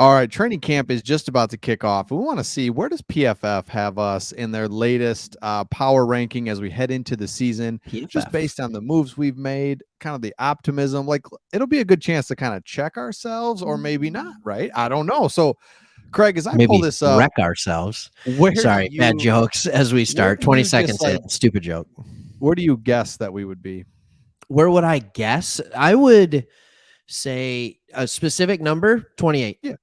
All right, training camp is just about to kick off. We want to see, where does PFF have us in their latest power ranking as we head into the season, just PFF. based on the moves we've made, kind of the optimism. Like, it'll be a good chance to kind of check ourselves, or maybe not, right? I don't know. So, Craig, as I pull Maybe this up, wreck ourselves. where do Sorry, bad you jokes as we where start. do 20 you just seconds like in. Stupid joke. where do you guess that we would be? Where would I guess? I would say a specific number, 28. Yeah.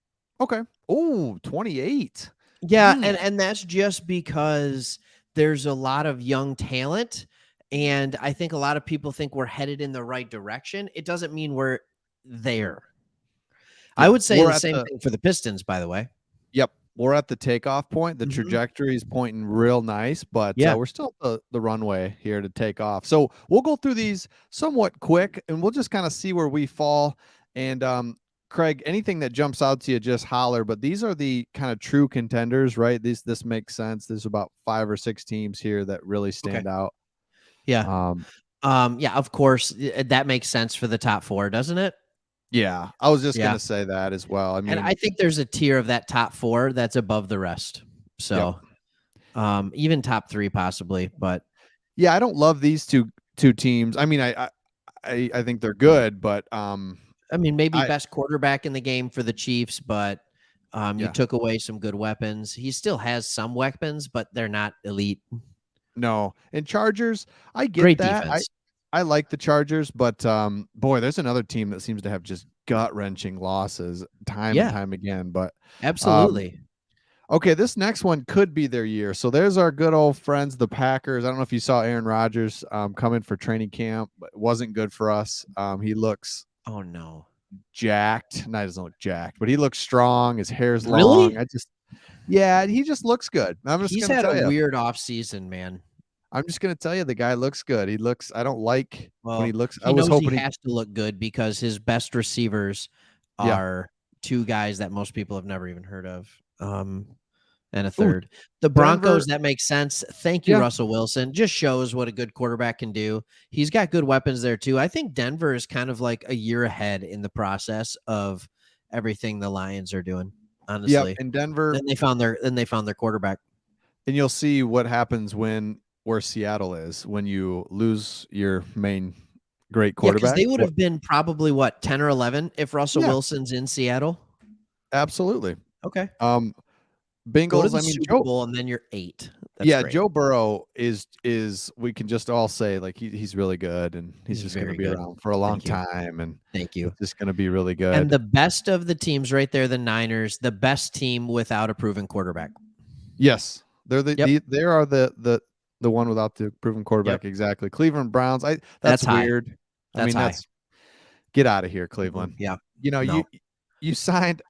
Okay. Oh, 28. Yeah, and that's just because there's a lot of young talent, and I think a lot of people think we're headed in the right direction. It doesn't mean we're there. I Yeah. would say the same thing for the Pistons, by the way. Yep. We're at the takeoff point. The Mhm. trajectory is pointing real nice, but Yeah. we're still at the runway here to take off. So we'll go through these somewhat quick, and we'll just kind of see where we fall. And Craig, anything that jumps out to you, just holler. But these are the kind of true contenders, right? This makes sense. There's about 5 or 6 teams here that really stand out. Yeah. Yeah, of course, that makes sense for the top 4, doesn't it? Yeah, I was just Yeah. gonna say that as well. I mean, And I think there's a tier of that top 4 that's above the rest. So, even top 3 possibly, but yeah, I don't love these two teams. I mean, I think they're good, but I mean, maybe I best quarterback in the game for the Chiefs, but you yeah, took away some good weapons. He still has some weapons, but they're not elite. no. And Chargers, I get Great that. defense. I like the Chargers, but boy, there's another team that seems to have just gut-wrenching losses time and Yeah, time again. But absolutely. okay, this next one could be their year. So there's our good old friends, the Packers. I don't know if you saw Aaron Rodgers coming for training camp, but it wasn't good for us. He looks Oh no. jacked. No, he doesn't look jacked, but he looks strong. His hair's long. Really? Yeah, he just looks good. I'm just He's gonna had tell a you. weird off season, man. I'm just gonna tell you, the guy looks good. He looks. I don't like when he Well, looks. I he was knows he hoping he. has to look good because his best receivers Yeah. are 2 guys that most people have never even heard of. And a Ooh, third. The Denver. Broncos, that makes sense. Thank you, Yeah. Russell Wilson. Just shows what a good quarterback can do. He's got good weapons there too. I think Denver is kind of like a year ahead in the process of everything the Lions are doing, honestly. Yep. In Denver, Then they found their quarterback. and you'll see what happens where Seattle is when you lose your main great Yeah, because quarterback. they would have been probably what, 10 or 11 if Russell Yeah, Wilson's in Seattle. absolutely. Okay. Go to Bengals. the I mean, Super Bowl and then you're 8. That's yeah, great. Joe Burrow is we can just all say, like, he's really good, and he's just going to very be good. around for a long Thank you. time, and Thank you. just going to be really good. And the best of the teams right there, the Niners, the best team without a proven quarterback. Yes, they're they are the one without the proven quarterback. Yep. Exactly. Cleveland Browns. That's high. weird. I That's mean, high. get out of here, Cleveland. Yeah. You know, No. you signed.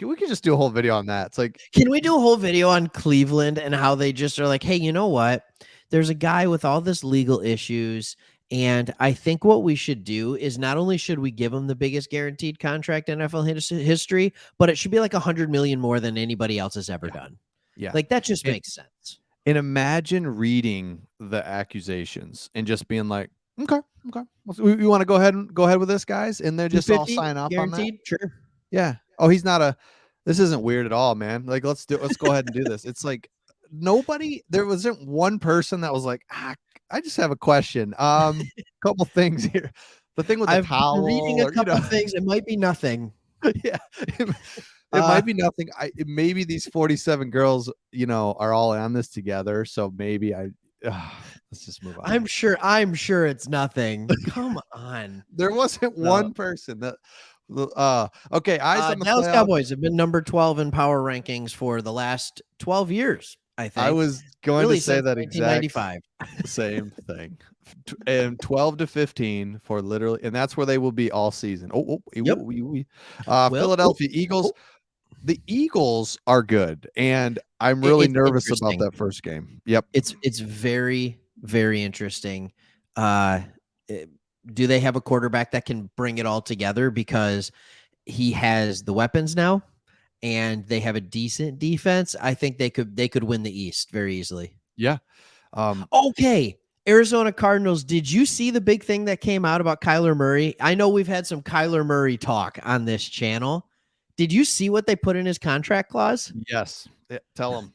We could just do a whole video on that. It's like, Can we do a whole video on Cleveland and how they just are like, hey, you know what? There's a guy with all this legal issues. And I think what we should do is not only should we give him the biggest guaranteed contract in NFL history, but it should be like $100 million more than anybody else has ever done. yeah, Like that just makes sense. And imagine reading the accusations and just being like, okay, we want to go ahead with this, guys, and they're just all sign off guaranteed? on that. Sure. Yeah. Oh, he's not a. This isn't weird at all, man. Like, let's go ahead and do this. It's like there wasn't one person that was like, I just have a question. Couple things here. The thing with the towel. Reading a couple things, it might be nothing. Yeah. It might be nothing. Maybe these 47 girls, are all on this together. So maybe let's just move on. I'm sure it's nothing. Come on. There wasn't one person that. Okay, eyes on the Dallas playoff. Cowboys have been number 12 in power rankings for the last 12 years, I think. I was going to say that exact 1995. same thing. And 12 to 15 for literally, and that's where they will be all season. Philadelphia Eagles. The Eagles are good, and I'm really nervous about that first game. Yep. It's very, very interesting. Do they have a quarterback that can bring it all together? Because he has the weapons now and they have a decent defense. I think they could win the East very easily. Yeah. Okay. Arizona Cardinals. Did you see the big thing that came out about Kyler Murray? I know we've had some Kyler Murray talk on this channel. Did you see what they put in his contract clause? Yes. Tell him.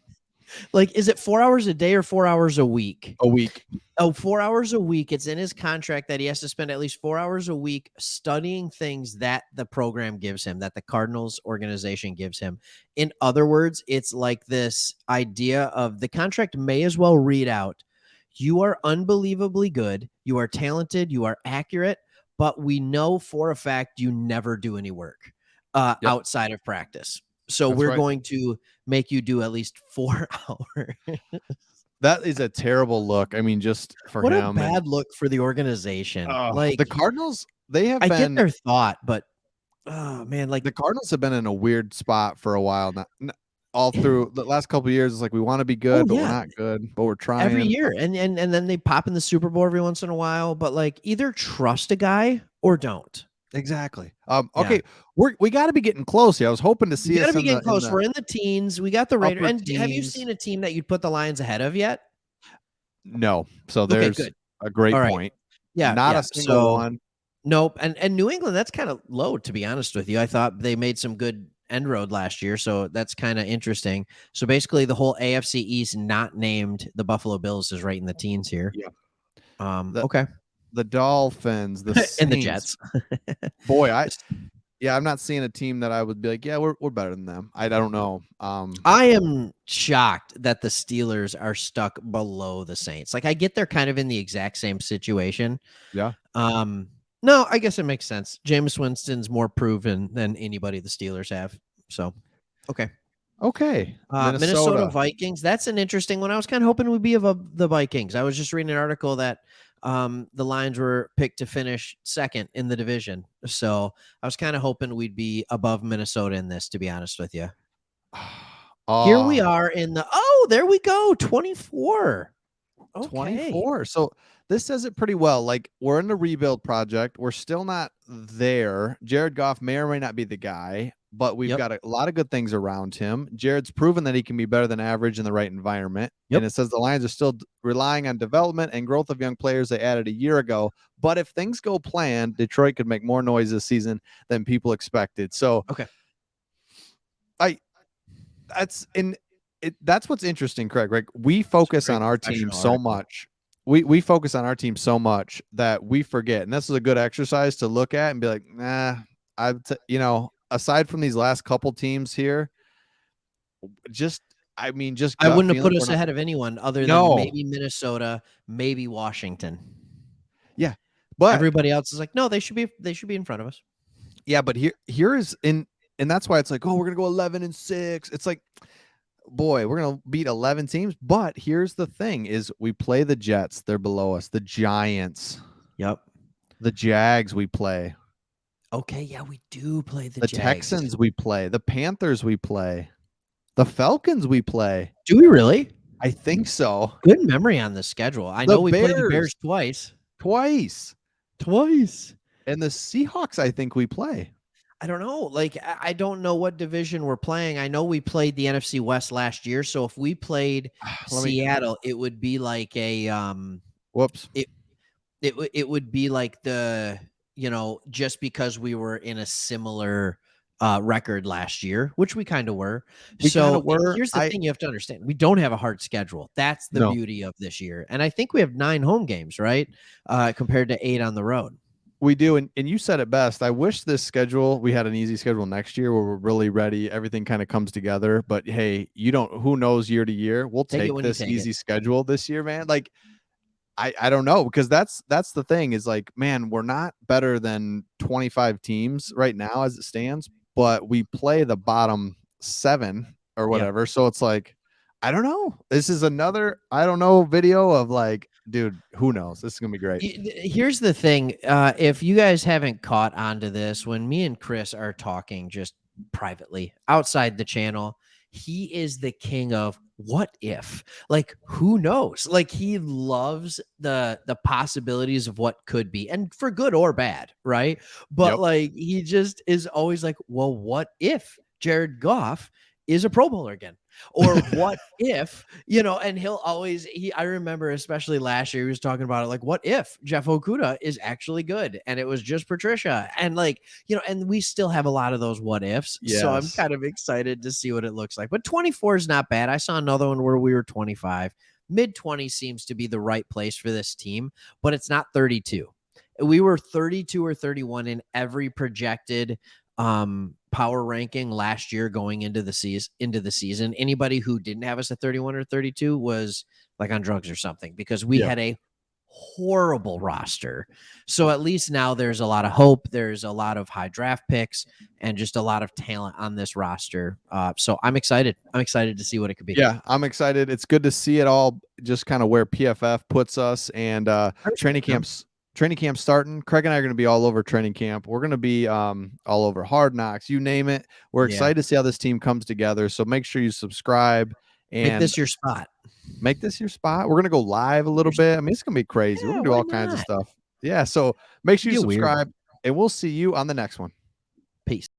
Like, is it 4 hours a day or 4 hours a week? A week. Oh, 4 hours a week. It's in his contract that he has to spend at least 4 hours a week studying things that the program gives him, that the Cardinals organization gives him. In other words, it's like this idea of the contract may as well read out, you are unbelievably good, you are talented, you are accurate, but we know for a fact you never do any work Yep. outside of practice. So That's we're right. going to make you do at least 4 hours. That is a terrible look. I mean, just for What a him. And bad look for the organization. Like, the Cardinals, they have I get been their thought, but oh man, like the Cardinals have been in a weird spot for a while now. All through the last couple of years, it's like we want to be good, but we're yeah, not good, but we're every trying. year, and then they pop in the Super Bowl every once in a while. But like, either trust a guy or don't. Exactly. Yeah, Okay, we got to be getting close here. I was hoping to we see got to us be in the getting close. We're in the teens. We got the Raiders. upper And have you teens. seen a team that you'd put the Lions ahead of yet? No, so Okay, there's good. a great All right. point. Yeah, Not yeah. a single So one. nope. And New England, that's kind of low, to be honest with you. I thought they made some good end road last year, so that's kind of interesting. So basically, the whole AFC East, not named the Buffalo Bills, is right in the teens here. Yeah. The Okay, the Dolphins, the and the Saints. Jets. Boy, I'm not seeing a team that I would be like, yeah, we're better than them. I don't know. I am shocked that the Steelers are stuck below the Saints. Like, I get they're kind of in the exact same situation. Yeah. No, I guess it makes sense. Jameis Winston's more proven than anybody the Steelers have. So, okay. Okay. Minnesota Minnesota. Vikings. That's an interesting one. I was kind of hoping we'd be above the Vikings. I was just reading an article that the Lions were picked to finish second in the division. So I was kind of hoping we'd be above Minnesota in this, to be honest with you. Here we Oh, are in the, there we go. 24. Okay. 24. So this says it pretty well. Like we're in the rebuild project. We're still not there. Jared Goff may or may not be the guy, but we've Yep. got a lot of good things around him. Jared's proven that he can be better than average in the right environment. Yep. And it says the Lions are still relying on development and growth of young players they added a year ago. But if things go planned, Detroit could make more noise this season than people expected. So Okay. That's what's interesting, Craig. Like we focus on our team so article. much. We focus on our team so much that we forget. And this is a good exercise to look at and be like, nah, aside from these last couple teams here, just I gut wouldn't have feeling. put us ahead of anyone other than No. maybe Minnesota, maybe Washington. Yeah. But everybody else is like, no, they should be in front of us. Yeah, but here is in, and that's why it's like, oh, we're gonna go 11-6. It's like, boy, we're gonna beat 11 teams. But here's the thing: is we play the Jets, they're below us. The Giants, Yep. the Jags, we play. Okay, yeah, we do play the The Jags. Texans, we play. The Panthers, we play. The Falcons, we play. Do we really? I think so. Good memory on the schedule. I know we played the Bears twice. Twice. And the Seahawks, I think we play. I don't know. Like, I don't know what division we're playing. I know we played the NFC West last year. So if we played Seattle, it would be like a whoops. It would be like the, just because we were in a similar record last year, which we kind of were. Here's the thing you have to understand. We don't have a hard schedule. That's the beauty of this year. And I think we have 9 home games, right? Compared to 8 on the road. We do. And you said it best. I wish this schedule, we had an easy schedule next year where we're really ready. Everything kind of comes together. But hey, who knows year to year? We'll take this easy schedule this year, man. Like, I don't know, because that's the thing is like, man, we're not better than 25 teams right now as it stands, but we play the bottom 7 or whatever. Yep. So it's like, I don't know. This is another, I don't know, video of like, dude, who knows? This is going to be great. Here's the thing. If you guys haven't caught on to this, when me and Chris are talking just privately outside the channel, he is the king of what if, like, who knows? Like, he loves the possibilities of what could be, and for good or bad, right? But like, he just is always like, well, what if Jared Goff is a Pro Bowler again? Or what if, and he'll always, I remember especially last year, he was talking about it, like, what if Jeff Okuda is actually good and it was just Patricia? And like, and we still have a lot of those what ifs. So I'm Yes. kind of excited to see what it looks like. But 24 is not bad. I saw another one where we were 25. Mid 20 seems to be the right place for this team, but it's not 32. We were 32 or 31 in every projected power ranking last year going into the season. Anybody who didn't have us at 31 or 32 was like on drugs or something, because we had a horrible roster. So at least now there's a lot of hope. There's a lot of high draft picks and just a lot of talent on this roster. So I'm excited. I'm excited to see what it could be. Yeah, I'm excited. It's good to see it all just kind of where PFF puts us, and training camp starting. Craig and I are going to be all over training camp. We're going to be all over Hard Knocks, you name it. We're excited to see how this team comes together. So make sure you subscribe and make this your spot. Make this your spot. We're going to go live a little bit. I mean, it's going to be crazy. We're going to do all kinds of stuff. Yeah. So make sure you subscribe, and we'll see you on the next one. Peace.